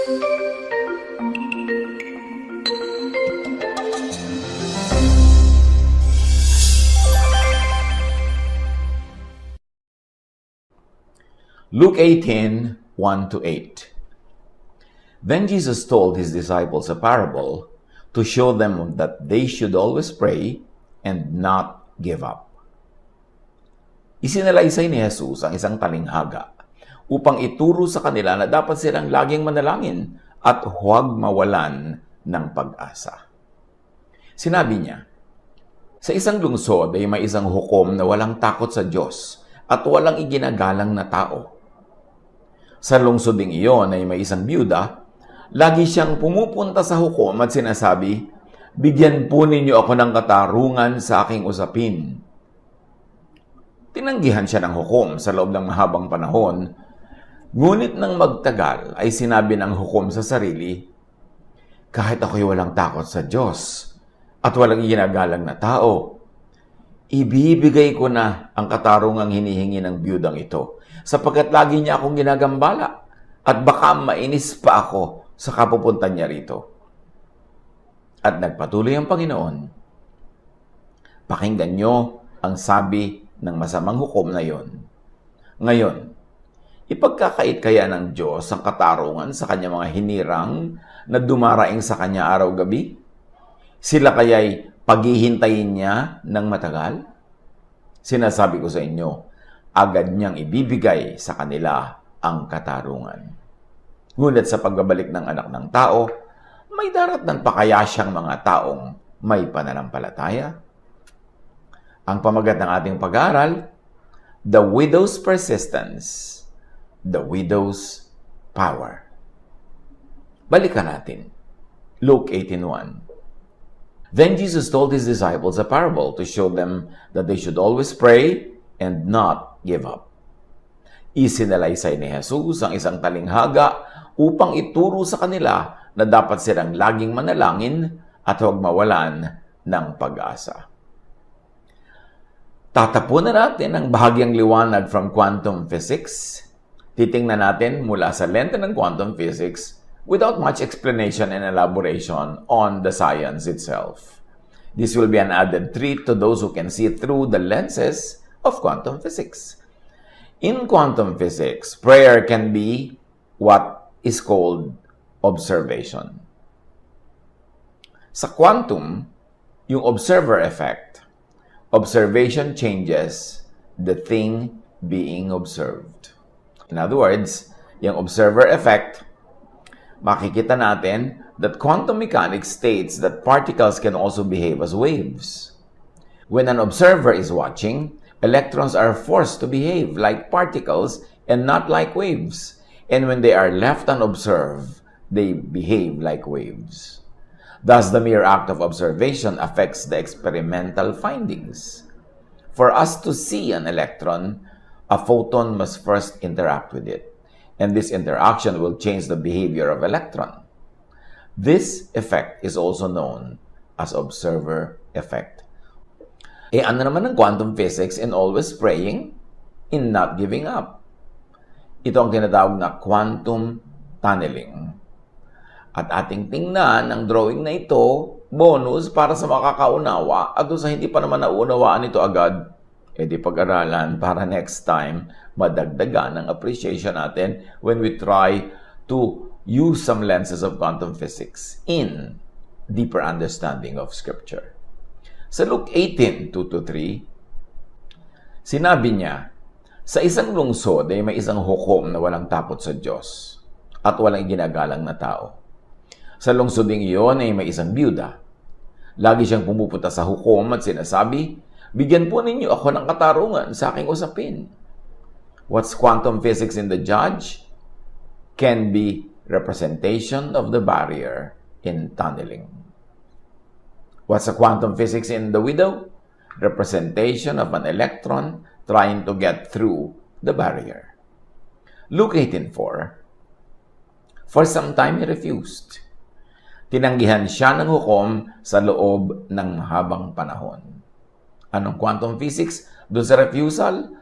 Luke 18, 1-8. Then Jesus told his disciples a parable to show them that they should always pray and not give up. Isinalaysay ni Jesus ang isang talinghaga upang ituro sa kanila na dapat silang laging manalangin at huwag mawalan ng pag-asa. Sinabi niya, sa isang lungsod ay may isang hukom na walang takot sa Diyos at walang iginagalang na tao. Sa lungsod ding iyon ay may isang byuda, lagi siyang pumupunta sa hukom at sinasabi, bigyan po ninyo ako ng katarungan sa aking usapin. Tinanggihan siya ng hukom sa loob ng mahabang panahon, ngunit nang magtagal ay sinabi ng hukom sa sarili, kahit ako'y walang takot sa Diyos at walang iginagalang na tao, ibibigay ko na ang katarungang hinihingi ng byudang ito, sapagkat lagi niya akong ginagambala at baka mainis pa ako sa kapupunta niya rito. At nagpatuloy ang Panginoon. Pakinggan niyo ang sabi ng masamang hukom na yon. Ngayon, ipagkakait kaya ng Diyos ang katarungan sa kanyang mga hinirang na dumaraing sa kanya araw-gabi? Sila kaya'y paghihintayin niya ng matagal? Sinasabi ko sa inyo, agad niyang ibibigay sa kanila ang katarungan. Ngunit sa pagbabalik ng anak ng tao, may daratnan pa kaya siyang mga taong may pananampalataya? Ang pamagat ng ating pag-aaral, the widow's persistence, the widow's power. Balikan natin. Luke 18:1. Then Jesus told his disciples a parable to show them that they should always pray and not give up. Isinalaysay ni Jesus ang isang talinghaga upang ituro sa kanila na dapat silang laging manalangin at huwag mawalan ng pag-asa. Tatapunan natin ang bahagyang liwanag from quantum physics. Titingnan natin mula sa lente ng quantum physics without much explanation and elaboration on the science itself. This will be an added treat to those who can see through the lenses of quantum physics. In quantum physics, prayer can be what is called observation. Sa quantum, yung observer effect, observation changes the thing being observed. In other words, yung observer effect, makikita natin that quantum mechanics states that particles can also behave as waves. When an observer is watching, electrons are forced to behave like particles and not like waves. And when they are left unobserved, they behave like waves. Thus, the mere act of observation affects the experimental findings. For us to see an electron, a photon must first interact with it. And this interaction will change the behavior of electron. This effect is also known as observer effect. Ano naman ang quantum physics in always praying, in not giving up? Ito ang tinatawag na quantum tunneling. At ating tingnan ang drawing na ito, bonus para sa makakaunawa at sa hindi pa naman naunawaan ito agad, di pag-aralan para next time madagdagan ang appreciation natin when we try to use some lenses of quantum physics in deeper understanding of Scripture. Sa Luke 18, 2-3, sinabi niya, sa isang lungsod ay may isang hukom na walang takot sa Diyos at walang ginagalang na tao. Sa lungsod ding iyon ay may isang byuda. Lagi siyang pumupunta sa hukom at sinasabi, bigyan po ninyo ako ng katarungan sa aking usapin. What's quantum physics in the judge can be representation of the barrier in tunneling. What's the quantum physics in the widow? Representation of an electron trying to get through the barrier. Luke 18:4. For some time he refused. Tinanggihan siya ng hukom sa loob ng mahabang panahon. Anong quantum physics doon sa refusal?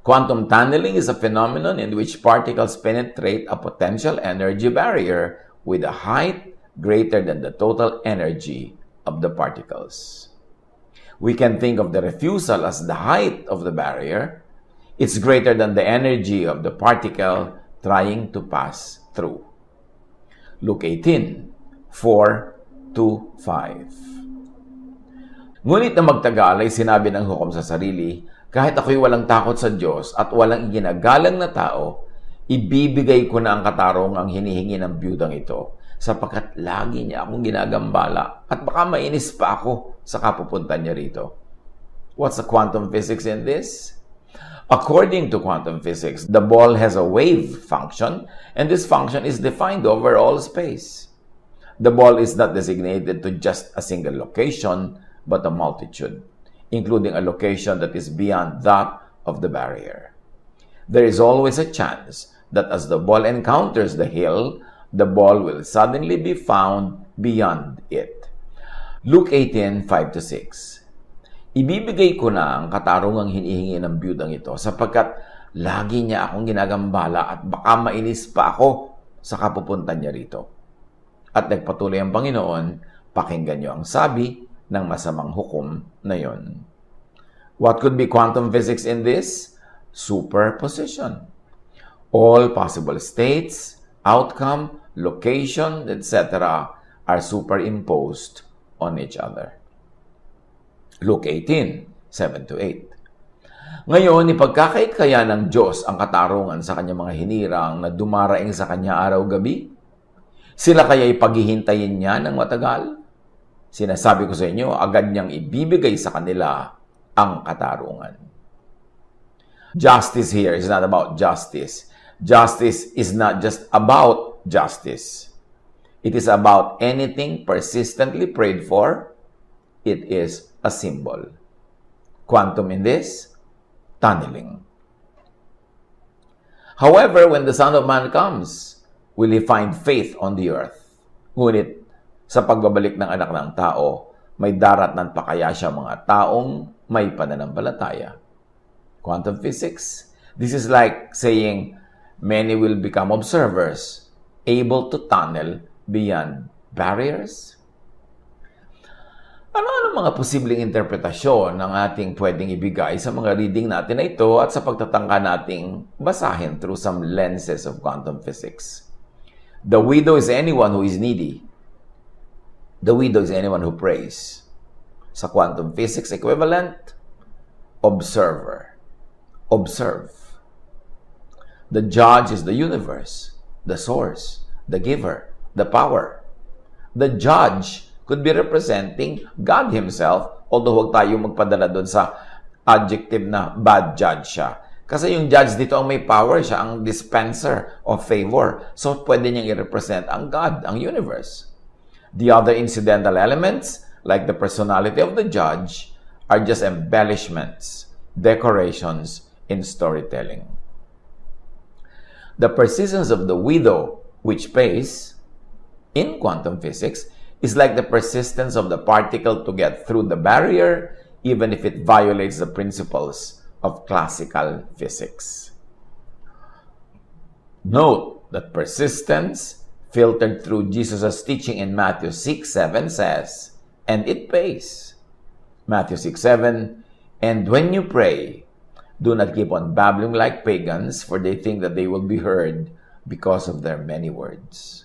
Quantum tunneling is a phenomenon in which particles penetrate a potential energy barrier with a height greater than the total energy of the particles. We can think of the refusal as the height of the barrier. It's greater than the energy of the particle trying to pass through. Luke 18, 4-5. Ngunit na magtagal ay sinabi ng hukom sa sarili, kahit ako'y walang takot sa Diyos at walang ginagalang na tao, ibibigay ko na ang katarong ang hinihingi ng biyudang ito, sapagkat lagi niya akong ginagambala at baka mainis pa ako sa kapupuntan niya rito. What's the quantum physics in this? According to quantum physics, the ball has a wave function, and this function is defined over all space. The ball is not designated to just a single location, but a multitude, including a location that is beyond that of the barrier. There is always a chance that as the ball encounters the hill, the ball will suddenly be found beyond it. Luke 18, 5-6. Ibibigay ko na ang katarungang hinihingi ng biyudang ito sapagkat lagi niya akong ginagambala at baka mainis pa ako sa kapupuntan niya rito. At nagpatuloy ang Panginoon, pakinggan niyo ang sabi ng masamang hukom na yon. What could be quantum physics in this? Superposition. All possible states, outcome, location, etc. are superimposed on each other. Luke 18, 7-8. Ngayon, ipagkakait kaya ng Diyos ang katarungan sa kanyang mga hinirang na dumaraing sa kanya araw-gabi? Sila kaya ipaghihintayin niya ng matagal? Sinasabi ko sa inyo, agad niyang ibibigay sa kanila ang katarungan. Justice here is not about justice. Justice is not just about justice. It is about anything persistently prayed for. It is a symbol. Quantum in this? Tunneling. However, when the Son of Man comes, will He find faith on the earth? Ngunit, sa pagbabalik ng anak ng tao, may daratnan pa kaya siya mga taong may pananampalataya? Quantum physics? This is like saying, many will become observers, able to tunnel beyond barriers? Ano mga posibleng interpretasyon ng ating pwedeng ibigay sa mga reading natin na ito at sa pagtatangka nating basahin through some lenses of quantum physics? The widow is anyone who is needy. The widow is anyone who prays. Sa quantum physics equivalent, observer. Observe. The judge is the universe, the source, the giver, the power. The judge could be representing God Himself, although huwag tayo magpadala doon sa adjective na bad judge siya. Kasi yung judge dito ang may power, siya ang dispenser of favor. So, pwede niyang i-represent ang God, ang universe. The other incidental elements, like the personality of the judge, are just embellishments, decorations in storytelling. The persistence of the widow, which pays, in quantum physics, is like the persistence of the particle to get through the barrier, even if it violates the principles of classical physics. Note that persistence, filtered through Jesus' teaching in Matthew 6:7 says, and it pays. Matthew 6:7, and when you pray, do not keep on babbling like pagans, for they think that they will be heard because of their many words.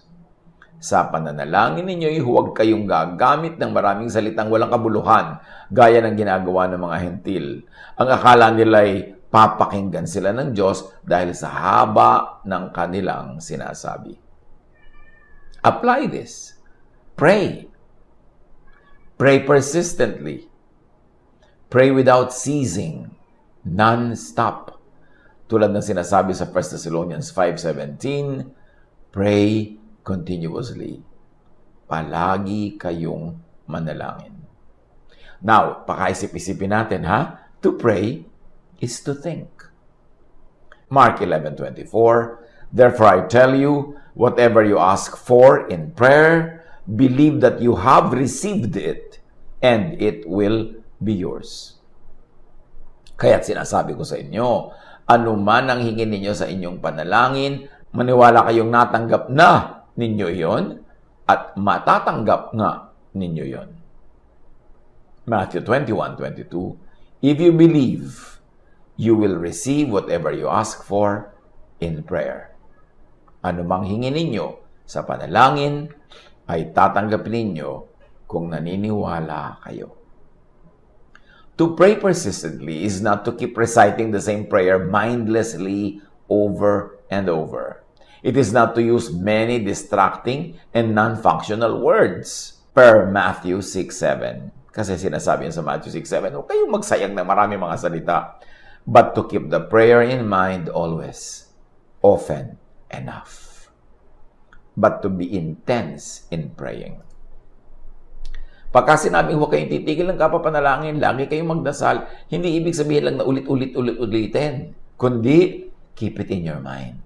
Sa pananalangin ninyo, huwag kayong gagamit ng maraming salitang walang kabuluhan, gaya ng ginagawa ng mga hentil. Ang akala nila ay papakinggan sila ng Diyos dahil sa haba ng kanilang sinasabi. Apply this. Pray. Pray persistently. Pray without ceasing. Non-stop. Tulad ng sinasabi sa 1 Thessalonians 5:17, pray continuously. Palagi kayong manalangin. Now, pakaisip-isipin natin, ha? To pray is to think. Mark 11:24, therefore I tell you, whatever you ask for in prayer, believe that you have received it, and it will be yours. Kaya't sinasabi ko sa inyo, Ano man ang hingin ninyo sa inyong panalangin, maniwala kayong natanggap na ninyo yon at matatanggap nga ninyo yon. Matthew 21:22, if you believe, you will receive whatever you ask for in prayer. Ano mang hingin ninyo sa panalangin, ay tatanggapin ninyo kung naniniwala kayo. To pray persistently is not to keep reciting the same prayer mindlessly over and over. It is not to use many distracting and non-functional words per Matthew 6:7. Kasi sinasabi yan sa Matthew 6:7, huwag kayong magsayang ng marami mga salita, but to keep the prayer in mind always, often enough. But to be intense in praying. Pagka sinabing huwag kayong titigil ng kapapanalangin, lagi kayong magdasal, hindi ibig sabihin lang na ulit-ulitin. Kundi, keep it in your mind.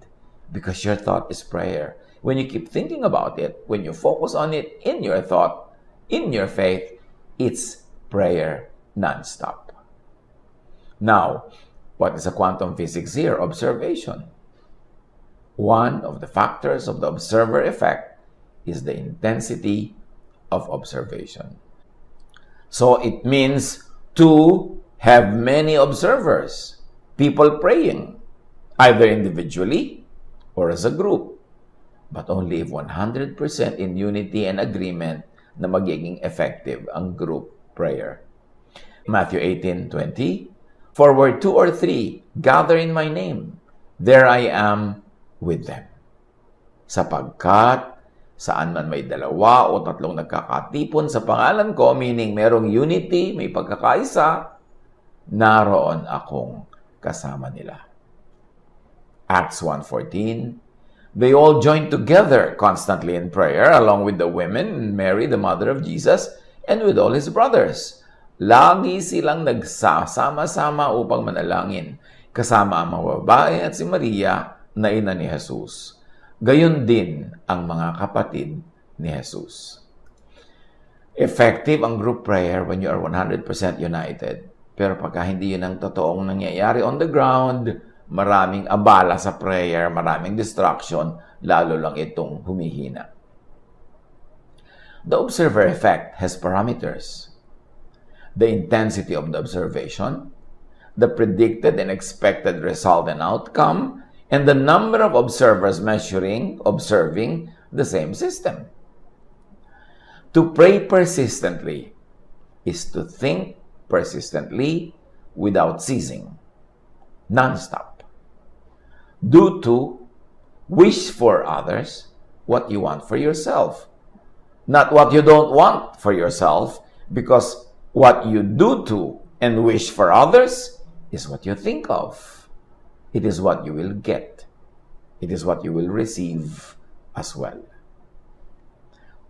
Because your thought is prayer. When you keep thinking about it, when you focus on it in your thought, in your faith, it's prayer non-stop. Now, what is a quantum physics here? Observation. One of the factors of the observer effect is the intensity of observation. So it means to have many observers, people praying, either individually or as a group, but only if 100% in unity and agreement na magiging effective ang group prayer. Matthew 18:20, for where 2 or 3 gather in my name, there I am with them. Sapagkat saan man may 2 o 3 nagkakatipon sa pangalan ko, meaning merong unity, may pagkakaisa, naroon akong kasama nila. Acts 1:14, they all joined together constantly in prayer along with the women, Mary, the mother of Jesus, and with all his brothers. Lagi silang nagsasama-sama upang manalangin, kasama ang mga babae at si Maria na ina ni Jesus. Gayon din ang mga kapatid ni Jesus. Effective ang group prayer when you are 100% united. Pero pagka hindi yun ang totoong nangyayari on the ground, maraming abala sa prayer, maraming distraction, lalo lang itong humihina. The observer effect has parameters. The intensity of the observation, the predicted and expected result and outcome, and the number of observers observing the same system. To pray persistently is to think persistently without ceasing, non-stop. Do to wish for others what you want for yourself, not what you don't want for yourself, because what you do to and wish for others is what you think of. It is what you will get. It is what you will receive as well.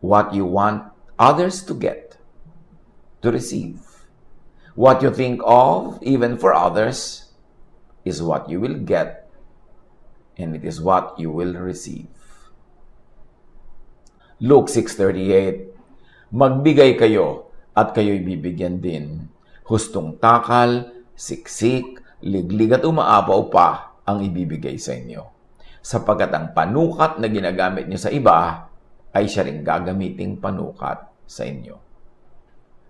What you want others to get, to receive. What you think of, even for others, is what you will get, and it is what you will receive. Luke 6:38, magbigay kayo at kayo'y bibigyan din. Hustong takal, siksik, liglig at umaapaw pa ang ibibigay sa inyo. Sapagkat ang panukat na ginagamit niyo sa iba ay siya ring gagamiting panukat sa inyo.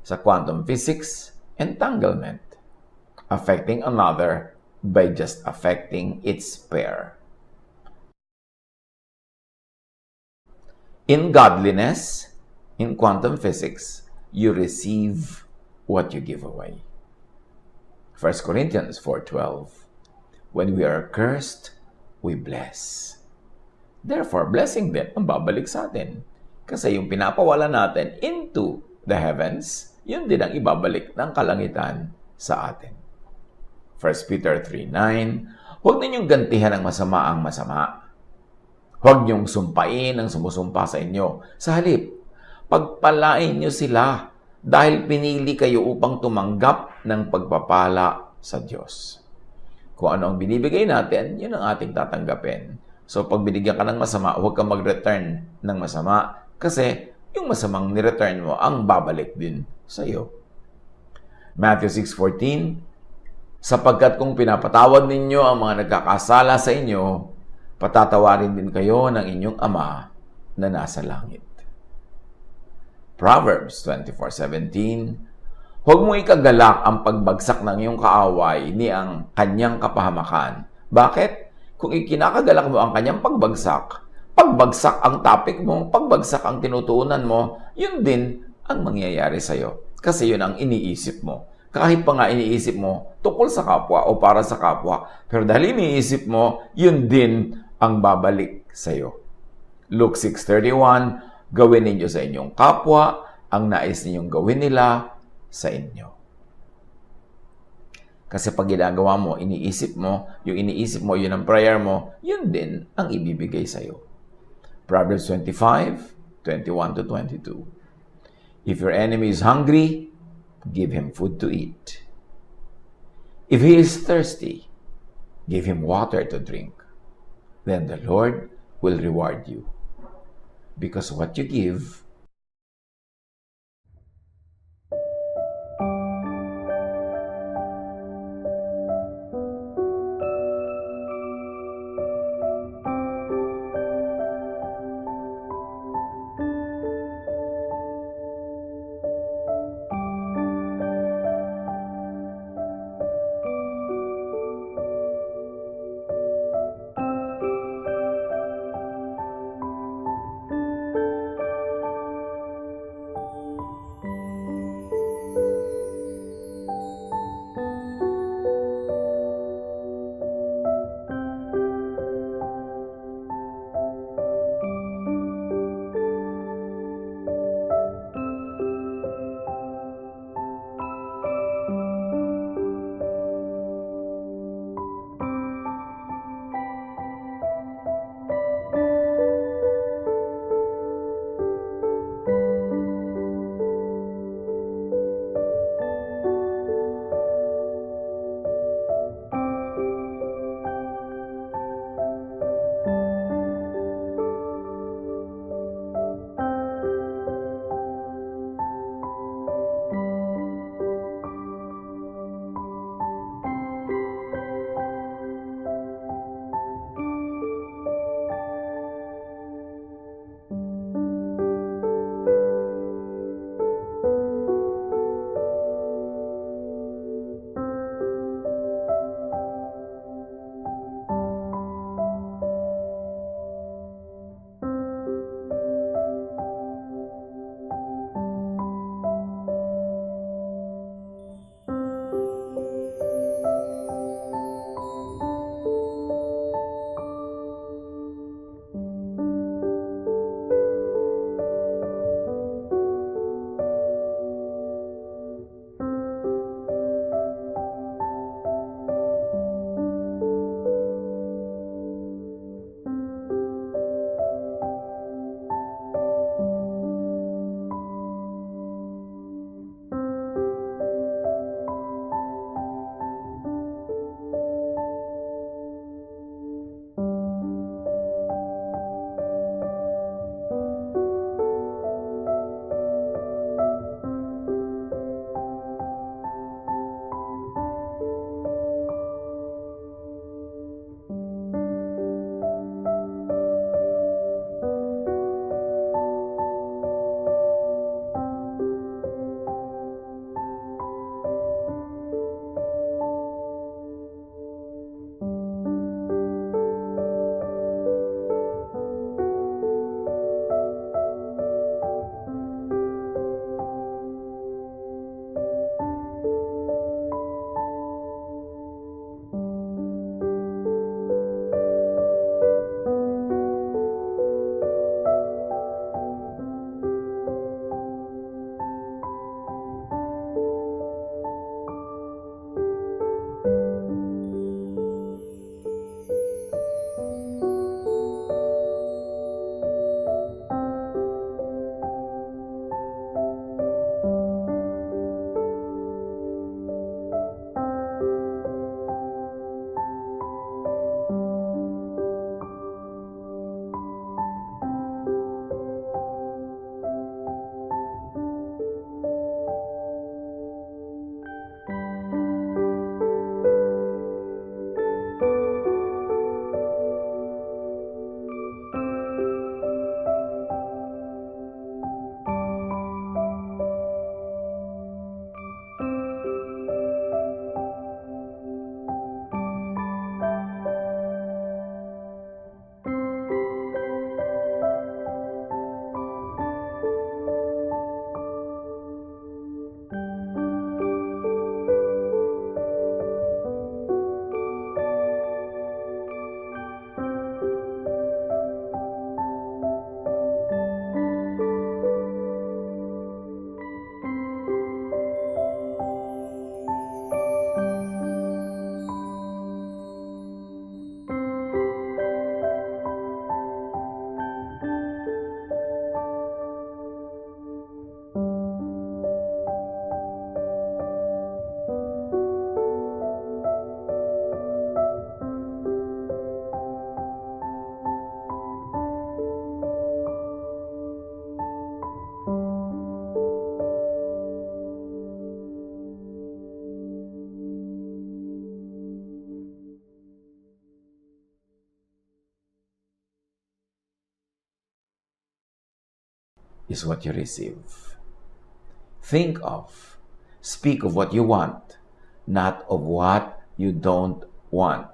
Sa quantum physics, entanglement. Affecting another by just affecting its pair. In godliness, in quantum physics, you receive what you give away. 1 Corinthians 4:12, when we are cursed, we bless. Therefore, blessing din ang babalik sa atin. Kasi yung pinapawala natin into the heavens, yun din ang ibabalik ng kalangitan sa atin. 1 Peter 3:9, huwag ninyong gantihan ng masama ang masama. Huwag niyong sumpain ang sumusumpa sa inyo. Sa halip, pagpalain niyo sila dahil pinili kayo upang tumanggap ng pagpapala sa Diyos. Kung ano ang binibigay natin, yun ang ating tatanggapin. So, pag binigyan ka ng masama, huwag kang mag-return ng masama kasi yung masamang ni-return mo ang babalik din sa iyo. Matthew 6:14, Sapagkat kung pinapatawad ninyo ang mga nagkakasala sa inyo, patatawarin din kayo ng inyong Ama na nasa langit. Proverbs 24:17, huwag mo ikagalak ang pagbagsak ng iyong kaaway ni ang kanyang kapahamakan. Bakit? Kung ikinakagalak mo ang kanyang pagbagsak ang topic mo, pagbagsak ang tinutuunan mo, yun din ang mangyayari sa'yo. Kasi yun ang iniisip mo. Kahit pa nga iniisip mo tungkol sa kapwa o para sa kapwa, pero dahil iniisip mo, yun din ang babalik sa'yo. Luke 6:31, gawin ninyo sa inyong kapwa ang nais ninyong gawin nila sa inyo. Kasi pag ginagawa mo, iniisip mo, yung iniisip mo, yun ang prayer mo, yun din ang ibibigay sa'yo. Proverbs 25:21-22. If your enemy is hungry, give him food to eat. If he is thirsty, give him water to drink. Then the Lord will reward you. Because what you give, is what you receive. Think of, speak of what you want, not of what you don't want.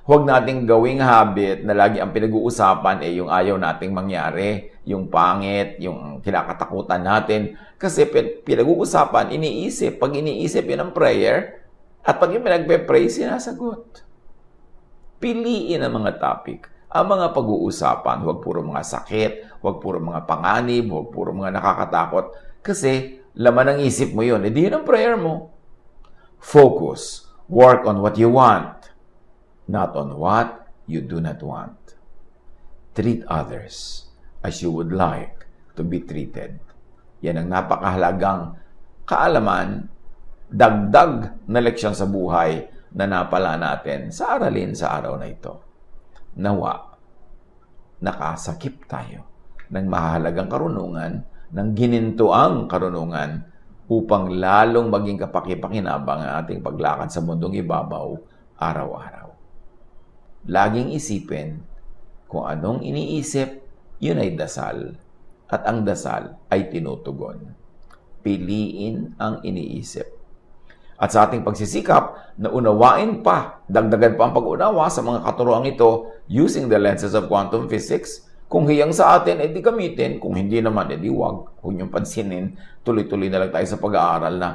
Huwag nating gawing habit na lagi ang pinag-uusapan yung ayaw nating mangyari, yung pangit, yung kinakatakutan natin. Kasi pinag-uusapan, iniisip. Pag iniisip, yun ang prayer. At pag yung pinagpe-pray, sinasagot. Piliin ang mga topic, ang mga pag-uusapan. Huwag puro mga sakit, huwag puro mga panganib, huwag puro mga nakakatakot. Kasi laman ng isip mo yun. Hindi yun ang prayer mo. Focus. Work on what you want, not on what you do not want. Treat others as you would like to be treated. Yan ang napakahalagang kaalaman, dagdag na leksyon sa buhay na napala natin sa aralin sa araw na ito. Nawa, nakasakip tayo ng mahalagang karunungan, ng ginintuang karunungan upang lalong maging kapaki-pakinabang ang ating paglakad sa mundong ibabaw araw-araw. Laging isipin kung anong iniisip, yun ay dasal. At ang dasal ay tinutugon. Piliin ang iniisip. At sa ating pagsisikap na unawain pa, dagdagan pa ang pag-unawa sa mga katuroang ito using the lenses of quantum physics. Kung hiyang sa atin, edi gamitin. Kung hindi naman, edi wag. Huwag niyong pansinin. Tuloy-tuloy na lang tayo sa pag-aaral na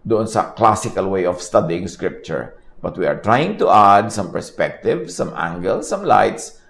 doon sa classical way of studying Scripture. But we are trying to add some perspective, some angles, some lights